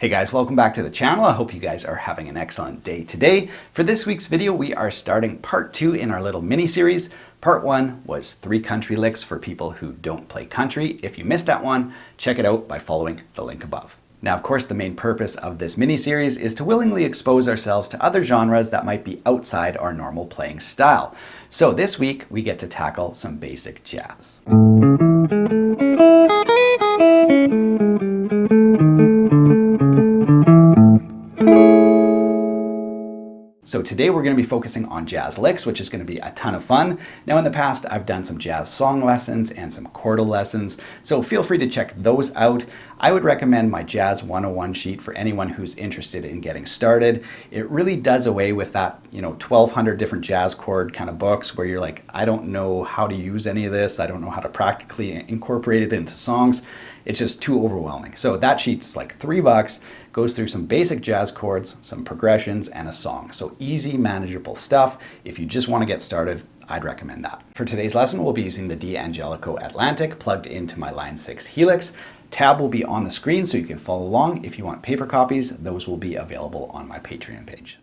Hey guys, welcome back to the channel. I hope you guys are having an excellent day today. For this week's video, we are starting part 2 in our little mini series. Part 1 was 3 country licks for people who don't play country. If you missed that one, check it out by following the link above. Now, of course, the main purpose of this mini series is to willingly expose ourselves to other genres that might be outside our normal playing style. So this week, we get to tackle some basic jazz. So today we're going to be focusing on jazz licks, which is going to be a ton of fun. Now in the past, I've done some jazz song lessons and some chordal lessons, so feel free to check those out. I would recommend my Jazz 101 sheet for anyone who's interested in getting started. It really does away with that, 1,200 different jazz chord kind of books where you're like, I don't know how to use any of this. I don't know how to practically incorporate it into songs. It's just too overwhelming. So that sheet's like $3, goes through some basic jazz chords, some progressions, and a song. So easy, manageable stuff. If you just want to get started, I'd recommend that. For today's lesson, we'll be using the D'Angelico Atlantic plugged into my Line 6 Helix. Tab will be on the screen so you can follow along. If you want paper copies, those will be available on my Patreon page.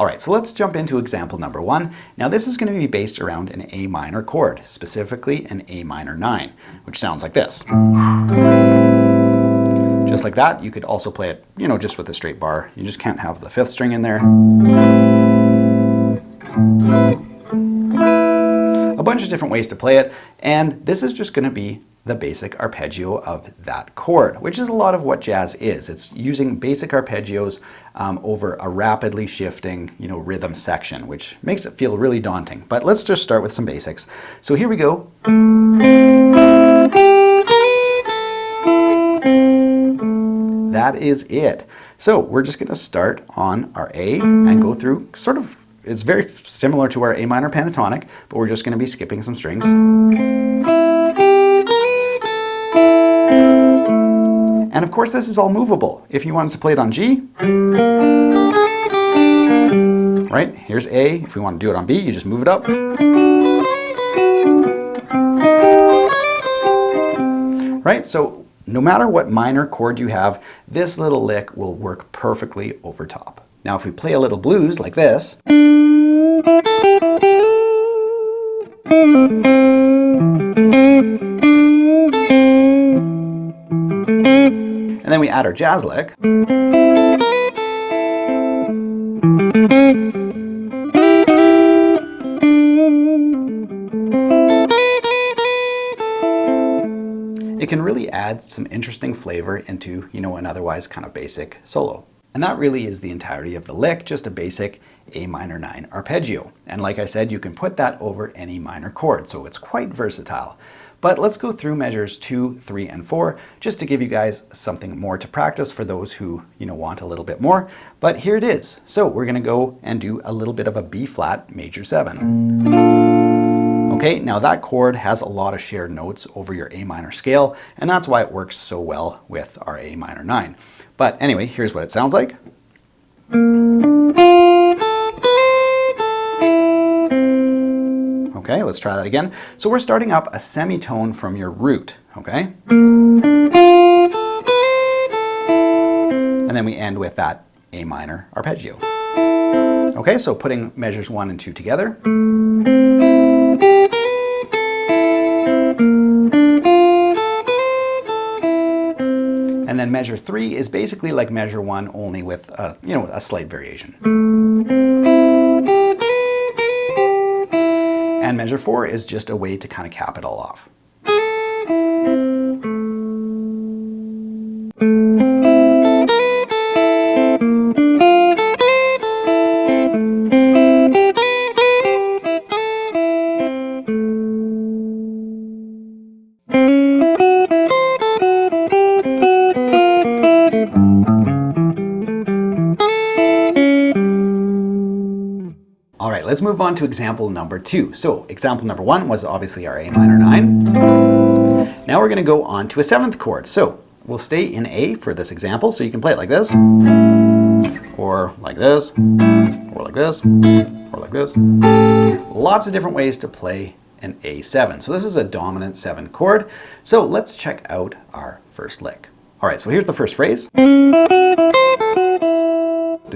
Alright, so let's jump into example number 1. Now this is going to be based around an A minor chord, specifically an A minor 9, which sounds like this. Just like that. You could also play it, just with a straight bar. You just can't have the 5th string in there. A bunch of different ways to play it, and this is just going to be the basic arpeggio of that chord, which is a lot of what jazz is. It's using basic arpeggios over a rapidly shifting, rhythm section, which makes it feel really daunting. But let's just start with some basics. So here we go. That is it. So we're just going to start on our A and go through it's very similar to our A minor pentatonic, but we're just going to be skipping some strings. And of course, this is all movable. If you wanted to play it on G, right? Here's A. If we want to do it on B, you just move it up. Right? So no matter what minor chord you have, this little lick will work perfectly over top. Now, if we play a little blues like this, and then we add our jazz lick, it can really add some interesting flavor into, an otherwise kind of basic solo. And that really is the entirety of the lick, just a basic A minor 9 arpeggio. And like I said, you can put that over any minor chord, so it's quite versatile. But let's go through measures 2, 3, and 4, just to give you guys something more to practice for those who, want a little bit more. But here it is. So we're gonna go and do a little bit of a B flat major 7. Okay, now that chord has a lot of shared notes over your A minor scale, and that's why it works so well with our A minor 9. But anyway, here's what it sounds like. Okay, let's try that again. So we're starting up a semitone from your root, okay? And then we end with that A minor arpeggio. Okay, so putting measures 1 and 2 together. And then measure 3 is basically like measure 1, only with a slight variation. And measure 4 is just a way to kind of cap it all off. All right, let's move on to example number 2. So example number 1 was obviously our A minor 9. Now we're going to go on to a 7th chord. So we'll stay in A for this example, so you can play it like this. or like this, or like this, or like this. Lots of different ways to play an A7. So this is a dominant 7 chord. So let's check out our first lick. All right, so here's the first phrase. Do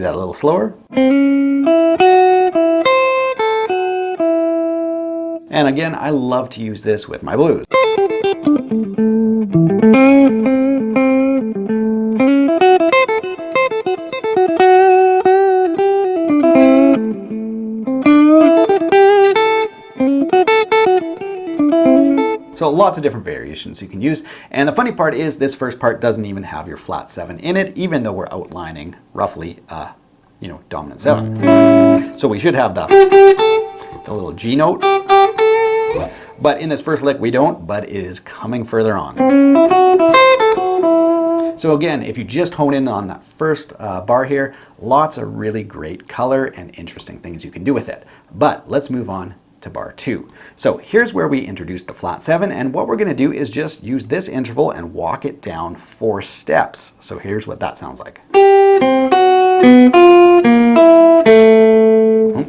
that a little slower. And again, I love to use this with my blues. So lots of different variations you can use. And the funny part is this first part doesn't even have your flat 7 in it, even though we're outlining roughly dominant 7. So we should have the little G note. But in this first lick we don't, but it is coming further on. So again, if you just hone in on that first bar here, lots of really great color and interesting things you can do with it. But let's move on to bar 2. So here's where we introduce the flat 7, and what we're going to do is just use this interval and walk it down 4 steps. So here's what that sounds like. Oh,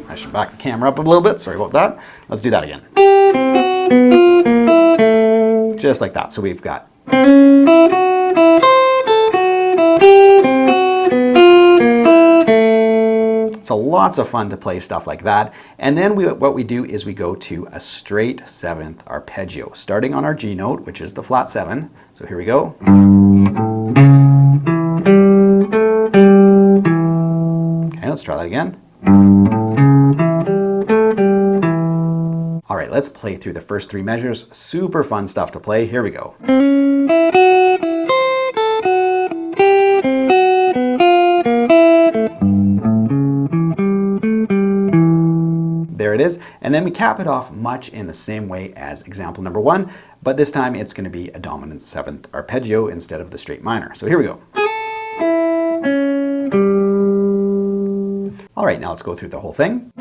I should back the camera up a little bit, sorry about that. Let's do that again. Just like that. So we've got so lots of fun to play stuff like that. And then what we do is we go to a straight 7th arpeggio, starting on our G note, which is the flat 7. So here we go. Okay, let's try that again. All right, let's play through the first 3 measures. Super fun stuff to play. Here we go. There it is. And then we cap it off much in the same way as example number 1, but this time it's going to be a dominant 7th arpeggio instead of the straight minor. So here we go. All right, now let's go through the whole thing.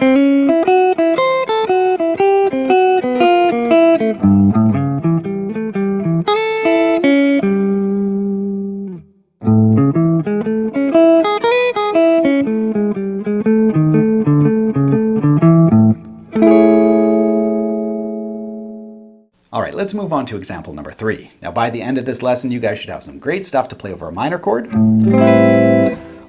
All right, let's move on to example number 3. Now by the end of this lesson, you guys should have some great stuff to play over a minor chord,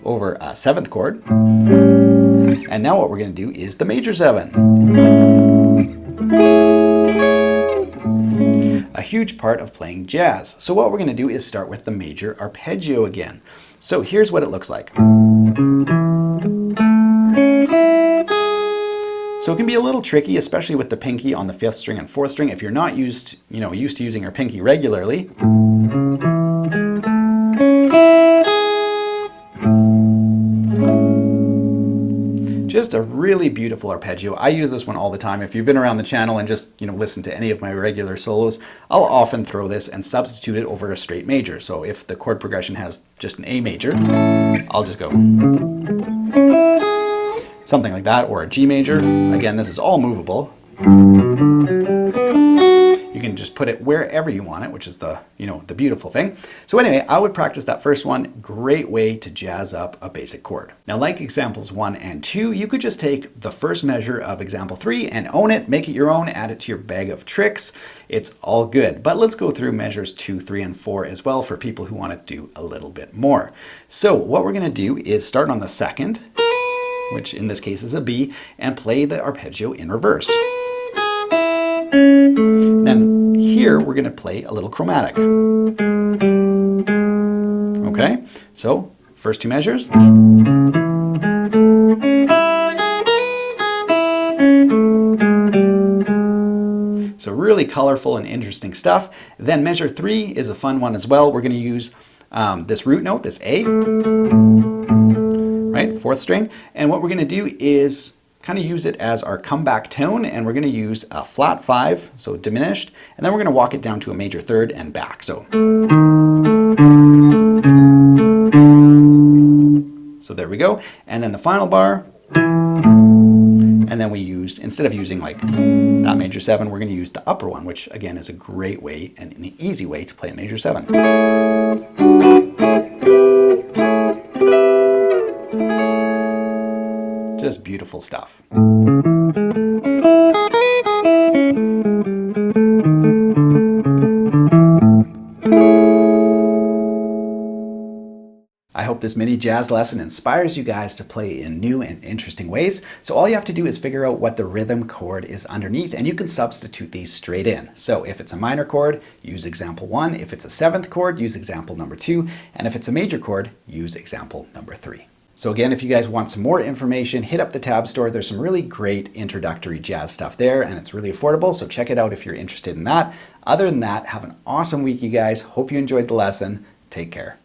over a 7th chord, and now what we're going to do is the major 7. A huge part of playing jazz. So what we're going to do is start with the major arpeggio again. So here's what it looks like. So it can be a little tricky, especially with the pinky on the 5th string and 4th string if you're not used to using your pinky regularly. Just a really beautiful arpeggio. I use this one all the time. If you've been around the channel and just listen to any of my regular solos, I'll often throw this and substitute it over a straight major. So if the chord progression has just an A major, I'll just go something like that, or a G major. Again, this is all movable. You can just put it wherever you want it, which is the beautiful thing. So anyway, I would practice that first one. Great way to jazz up a basic chord. Now, like examples 1 and 2, you could just take the first measure of example 3 and own it, make it your own, add it to your bag of tricks. It's all good. But let's go through measures 2, 3, and 4 as well for people who want to do a little bit more. So what we're going to do is start on the 2nd, which in this case is a B, and play the arpeggio in reverse. Then here we're going to play a little chromatic. Okay, so first 2 measures. So really colorful and interesting stuff. Then measure 3 is a fun one as well. We're going to use this root note, this A, right, 4th string. And what we're going to do is kind of use it as our comeback tone, and we're going to use a flat 5, so diminished, and then we're going to walk it down to a major 3rd and back. So there we go. And then the final bar, and then we use, instead of using like that major 7, we're going to use the upper one, which again is a great way and an easy way to play a major 7. is beautiful stuff. I hope this mini jazz lesson inspires you guys to play in new and interesting ways. So all you have to do is figure out what the rhythm chord is underneath, and you can substitute these straight in. So if it's a minor chord, use example 1. If it's a 7th chord, use example number 2. And if it's a major chord, use example number 3. So again, if you guys want some more information, hit up the tab store. There's some really great introductory jazz stuff there, and it's really affordable. So check it out if you're interested in that. Other than that, have an awesome week, you guys. Hope you enjoyed the lesson. Take care.